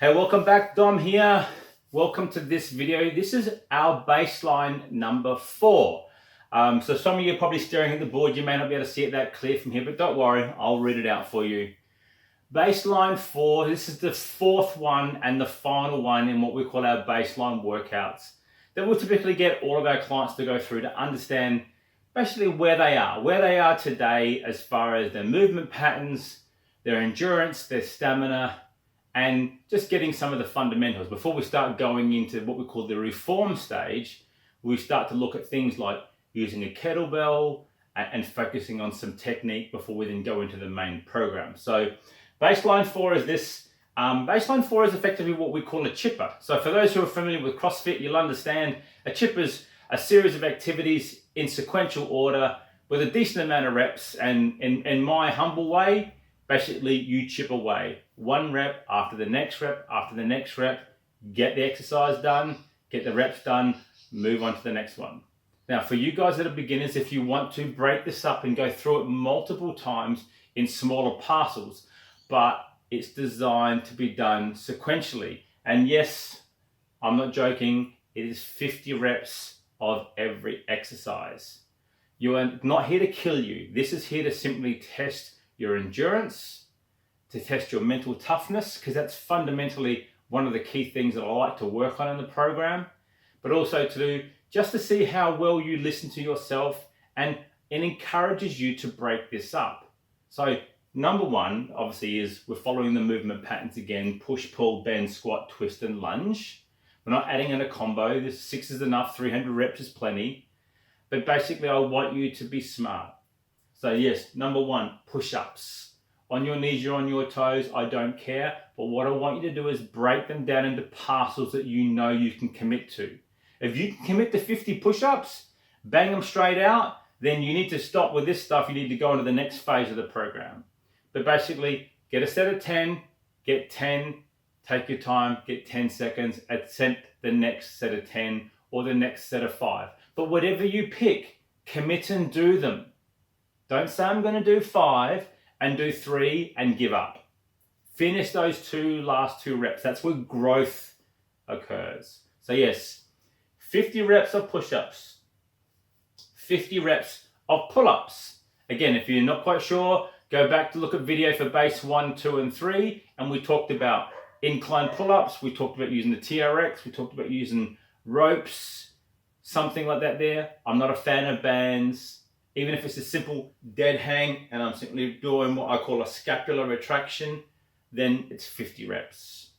Hey, welcome back. Dom here. Welcome to this video. This is our baseline number 4. So some of you are probably staring at the board. You may not be able to see it that clear from here, but don't worry, I'll read it out for you. Baseline 4, this is the 4th one and the final one in what we call our baseline workouts that we'll typically get all of our clients to go through to understand basically where they are today as far as their movement patterns, their endurance, their stamina, and just getting some of the fundamentals. Before we start going into what we call the reform stage, we start to look at things like using a kettlebell and focusing on some technique before we then go into the main program. So baseline 4 is this. Baseline 4 is effectively what we call a chipper. So for those who are familiar with CrossFit, you'll understand a chipper is a series of activities in sequential order with a decent amount of reps, and in my humble way, basically you chip away one rep after the next rep after the next rep, get the exercise done, get the reps done, move on to the next one. Now for you guys that are beginners, if you want to break this up and go through it multiple times in smaller parcels, but it's designed to be done sequentially. And yes, I'm not joking, it is 50 reps of every exercise. You are not here to kill you. This is here to simply test your endurance, to test your mental toughness, because that's fundamentally one of the key things that I like to work on in the program, but also just to see how well you listen to yourself, and it encourages you to break this up. So number 1, obviously, is we're following the movement patterns again: push, pull, bend, squat, twist, and lunge. We're not adding in a combo. This 6 is enough, 300 reps is plenty. But basically, I want you to be smart. So yes, number 1, push-ups. On your knees, you're on your toes, I don't care. But what I want you to do is break them down into parcels that you know you can commit to. If you can commit to 50 push-ups, bang them straight out, then you need to stop with this stuff. You need to go into the next phase of the program. But basically, get a set of 10, get 10, take your time, get 10 seconds, attempt the next set of 10 or the next set of 5. But whatever you pick, commit and do them. Don't say I'm going to do 5 and do 3 and give up. Finish those last two reps. That's where growth occurs. So yes, 50 reps of push-ups, 50 reps of pull-ups. Again, if you're not quite sure, go back to look at video for base 1, 2, and 3, and we talked about incline pull-ups, we talked about using the TRX, we talked about using ropes, something like that there. I'm not a fan of bands. Even if it's a simple dead hang and I'm simply doing what I call a scapular retraction, then it's 50 reps.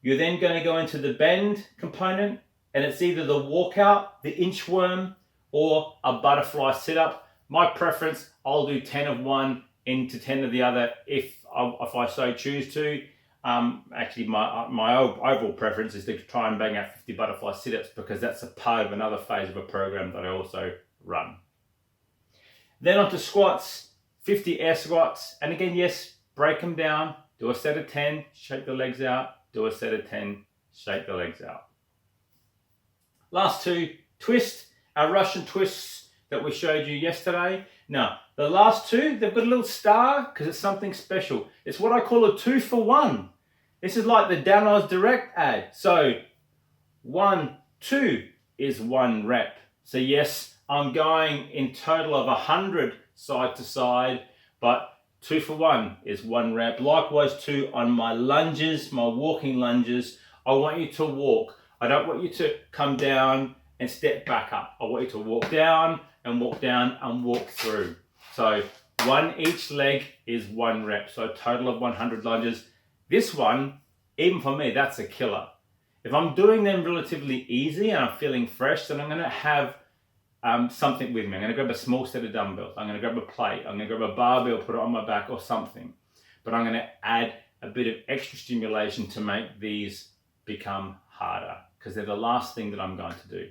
You're then going to go into the bend component, and it's either the walkout, the inchworm, or a butterfly sit-up. My preference, I'll do 10 of one into 10 of the other if I so choose to. Actually, my overall preference is to try and bang out 50 butterfly sit-ups, because that's a part of another phase of a program that I also run. Then onto squats, 50 air squats. And again, yes, break them down. Do a set of 10, shake the legs out. Do a set of 10, shake the legs out. Last 2, twist, our Russian twists that we showed you yesterday. Now, the last 2, they've got a little star because it's something special. It's what I call a 2-for-1. This is like the Danos Direct ad. So 1, 2 is 1 rep. So yes, I'm going in total of 100 side to side, but 2-for-1 is 1 rep. Likewise too on my lunges, my walking lunges. I want you to walk. I don't want you to come down and step back up. I want you to walk down and walk through. So 1 each leg is 1 rep. So a total of 100 lunges. This one, even for me, that's a killer. If I'm doing them relatively easy and I'm feeling fresh, then I'm going to have something with me. I'm going to grab a small set of dumbbells. I'm going to grab a plate. I'm going to grab a barbell, put it on my back or something. But I'm going to add a bit of extra stimulation to make these become harder, because they're the last thing that I'm going to do.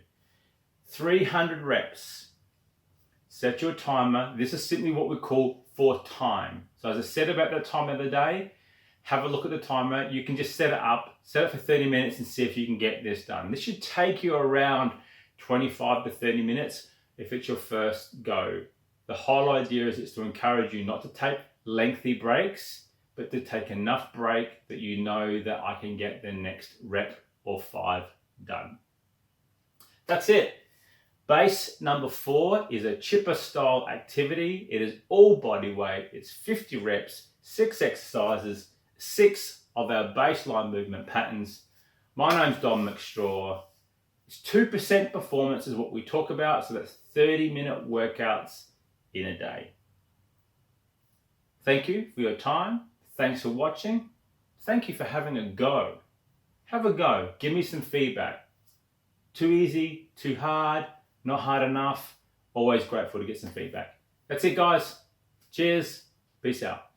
300 reps. Set your timer. This is simply what we call for time. So as I said about that time of the day, have a look at the timer. You can just set it up, set it for 30 minutes and see if you can get this done. This should take you around 25 to 30 minutes if it's your first go. The whole idea is it's to encourage you not to take lengthy breaks, but but to take enough break that you know that I can get the next rep or 5 done. That's it. Base number 4 is a chipper style activity. It is all body weight. It's 50 reps, 6 exercises, 6 of our baseline movement patterns. My name's Dom McStraw. It's 2% performance is what we talk about. So that's 30-minute workouts in a day. Thank you for your time. Thanks for watching. Thank you for having a go. Have a go. Give me some feedback. Too easy, too hard, not hard enough. Always grateful to get some feedback. That's it, guys. Cheers. Peace out.